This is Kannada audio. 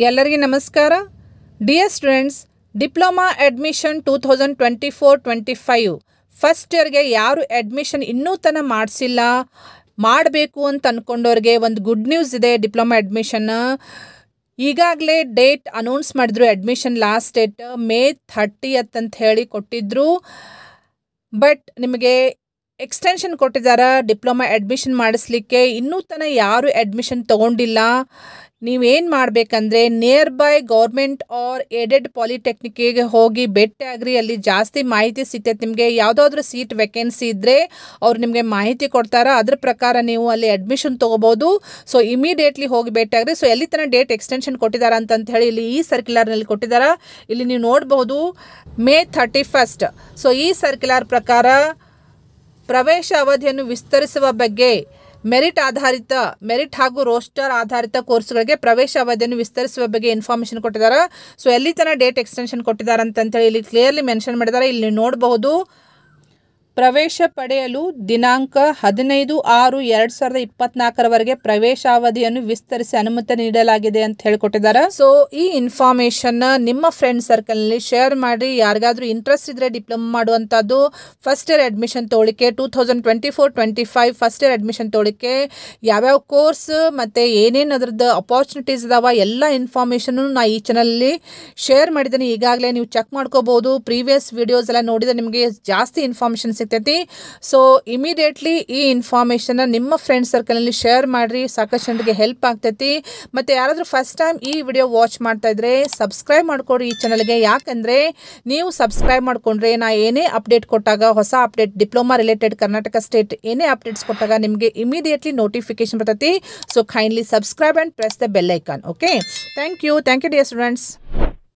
ಎಲ್ಲರಿಗೂ ನಮಸ್ಕಾರ. Dear students, diploma admission 2024-25 first ಇಯರ್ಗೆ ಯಾರು ಅಡ್ಮಿಷನ್ ಇನ್ನೂ ತನಕ ಮಾಡಿಸಿಲ್ಲ, ಮಾಡಬೇಕು ಅಂತ ಅಂದ್ಕೊಂಡವ್ರಿಗೆ ಒಂದು ಗುಡ್ ನ್ಯೂಸ್ ಇದೆ. ಡಿಪ್ಲೊಮಾ ಅಡ್ಮಿಷನ್ ಈಗಾಗಲೇ ಡೇಟ್ ಅನೌನ್ಸ್ ಮಾಡಿದ್ರು. Admission last date May 30th ಅಂತ ಹೇಳಿ ಕೊಟ್ಟಿದ್ರು. ಬಟ್ ನಿಮಗೆ ಎಕ್ಸ್ಟೆನ್ಷನ್ ಕೊಟ್ಟಿದ್ದಾರೆ ಡಿಪ್ಲೊಮಾ ಅಡ್ಮಿಷನ್ ಮಾಡಿಸ್ಲಿಕ್ಕೆ. ಇನ್ನೂ ತನಕ ಯಾರು ಅಡ್ಮಿಷನ್ ತೊಗೊಂಡಿಲ್ಲ, ನೀವೇನು ಮಾಡಬೇಕಂದ್ರೆ nearby government or aided ಪಾಲಿಟೆಕ್ನಿಕ್ಕಿಗೆ ಹೋಗಿ ಭೇಟಿಯಾಗ್ರಿ. ಅಲ್ಲಿ ಜಾಸ್ತಿ ಮಾಹಿತಿ ಸಿಗ್ತೈತೆ. ನಿಮಗೆ ಯಾವುದಾದ್ರೂ ಸೀಟ್ ವೇಕೆನ್ಸಿ ಇದ್ದರೆ ಅವ್ರು ನಿಮಗೆ ಮಾಹಿತಿ ಕೊಡ್ತಾರೆ. ಅದ್ರ ಪ್ರಕಾರ ನೀವು ಅಲ್ಲಿ ಅಡ್ಮಿಷನ್ ತೊಗೋಬೋದು. ಸೊ ಇಮಿಡಿಯೇಟ್ಲಿ ಹೋಗಿ ಭೇಟಿಯಾಗ್ರಿ. ಸೊ ಎಲ್ಲಿ ತನಕ ಡೇಟ್ ಎಕ್ಸ್ಟೆನ್ಷನ್ ಕೊಟ್ಟಿದ್ದಾರೆ ಅಂತ ಹೇಳಿ ಇಲ್ಲಿ ಈ ಸರ್ಕ್ಯುಲರ್ನಲ್ಲಿ ಕೊಟ್ಟಿದ್ದಾರೆ. ಇಲ್ಲಿ ನೀವು ನೋಡಬಹುದು May 31st. ಸೊ ಈ ಸರ್ಕ್ಯುಲರ್ ಪ್ರಕಾರ ಪ್ರವೇಶ ಅವಧಿಯನ್ನು ವಿಸ್ತರಿಸುವ ಬಗ್ಗೆ ಮೆರಿಟ್ ಹಾಗೂ ರೋಸ್ಟರ್ ಆಧಾರಿತ ಕೋರ್ಸ್ಗಳಿಗೆ ಪ್ರವೇಶ ಅವಧಿಯನ್ನು ವಿಸ್ತರಿಸುವ ಬಗ್ಗೆ ಇನ್ಫಾರ್ಮೇಷನ್ ಕೊಟ್ಟಿದ್ದಾರೆ. ಸೊ ಎಲ್ಲಿ ತನಕ ಡೇಟ್ ಎಕ್ಸ್ಟೆನ್ಷನ್ ಕೊಟ್ಟಿದ್ದಾರೆ ಅಂತೇಳಿ ಇಲ್ಲಿ ಕ್ಲಿಯರ್ಲಿ ಮೆನ್ಷನ್ ಮಾಡಿದ್ದಾರೆ. ಇಲ್ಲಿ ನೋಡಬಹುದು, ಪ್ರವೇಶ ಪಡೆಯಲು ದಿನಾಂಕ 15/6/2024 ಪ್ರವೇಶಾವಧಿಯನ್ನು ವಿಸ್ತರಿಸಿ ಅನುಮತಿ ನೀಡಲಾಗಿದೆ ಅಂತ ಹೇಳಿಕೊಟ್ಟಿದ್ದಾರೆ. ಸೊ ಈ ಇನ್ಫಾರ್ಮೇಷನ್ ನಿಮ್ಮ ಫ್ರೆಂಡ್ ಸರ್ಕಲ್ನಲ್ಲಿ ಶೇರ್ ಮಾಡಿ. ಯಾರಿಗಾದ್ರೂ ಇಂಟ್ರೆಸ್ಟ್ ಇದ್ರೆ ಡಿಪ್ಲೊಮಾ ಮಾಡುವಂಥದ್ದು ಫಸ್ಟ್ ಇಯರ್ ಅಡ್ಮಿಷನ್ ತೊಗೊಳಿಕ್ಕೆ 2024-25 ಫಸ್ಟ್ ಇಯರ್ ಅಡ್ಮಿಷನ್ ತೊಗೊಳಿಕ್ಕೆ ಯಾವ್ಯಾವ ಕೋರ್ಸ್ ಮತ್ತು ಏನೇನು ಅದ್ರದ್ದು ಅಪಾರ್ಚುನಿಟೀಸ್ ಇದಾವ ಎಲ್ಲ ಇನ್ಫಾರ್ಮೇಷನ್ ನಾ ಈ ಚಾನಲಲ್ಲಿ ಶೇರ್ ಮಾಡಿದ್ದೀನಿ. ಈಗಾಗಲೇ ನೀವು ಚೆಕ್ ಮಾಡ್ಕೋಬಹುದು. ಪ್ರೀವಿಯಸ್ ವಿಡಿಯೋಸ್ ಎಲ್ಲ ನೋಡಿದರೆ ನಿಮಗೆ ಜಾಸ್ತಿ ಇನ್ಫಾರ್ಮೇಷನ್ ಸಿಗ್ತೈತಿ. ಸೊ ಇಮಿಡಿಯೇಟ್ಲಿ ಈ ಇನ್ಫಾರ್ಮೇಷನ್ ನಿಮ್ಮ ಫ್ರೆಂಡ್ ಸರ್ಕಲ್ನಲ್ಲಿ ಶೇರ್ ಮಾಡಿರಿ. ಸಾಕಷ್ಟು ಜನರಿಗೆ ಹೆಲ್ಪ್ ಆಗ್ತೈತಿ. ಮತ್ತು ಯಾರಾದರೂ ಫಸ್ಟ್ ಟೈಮ್ ಈ ವಿಡಿಯೋ ವಾಚ್ ಮಾಡ್ತಾ ಇದ್ರೆ ಸಬ್ಸ್ಕ್ರೈಬ್ ಮಾಡ್ಕೊಡ್ರಿ ಈ ಚಾನಲ್ಗೆ. ಯಾಕಂದರೆ ನೀವು ಸಬ್ಸ್ಕ್ರೈಬ್ ಮಾಡ್ಕೊಂಡ್ರೆ ನಾ ಏನೇ ಅಪ್ಡೇಟ್ ಕೊಟ್ಟಾಗ, ಹೊಸ update diploma related Karnataka state ಏನೇ ಅಪ್ಡೇಟ್ಸ್ ಕೊಟ್ಟಾಗ ನಿಮಗೆ ಇಮಿಡಿಯೇಟ್ಲಿ ನೋಟಿಫಿಕೇಶನ್ ಬರ್ತೈತಿ. So kindly subscribe and press the bell icon. Okay, thank you dear students.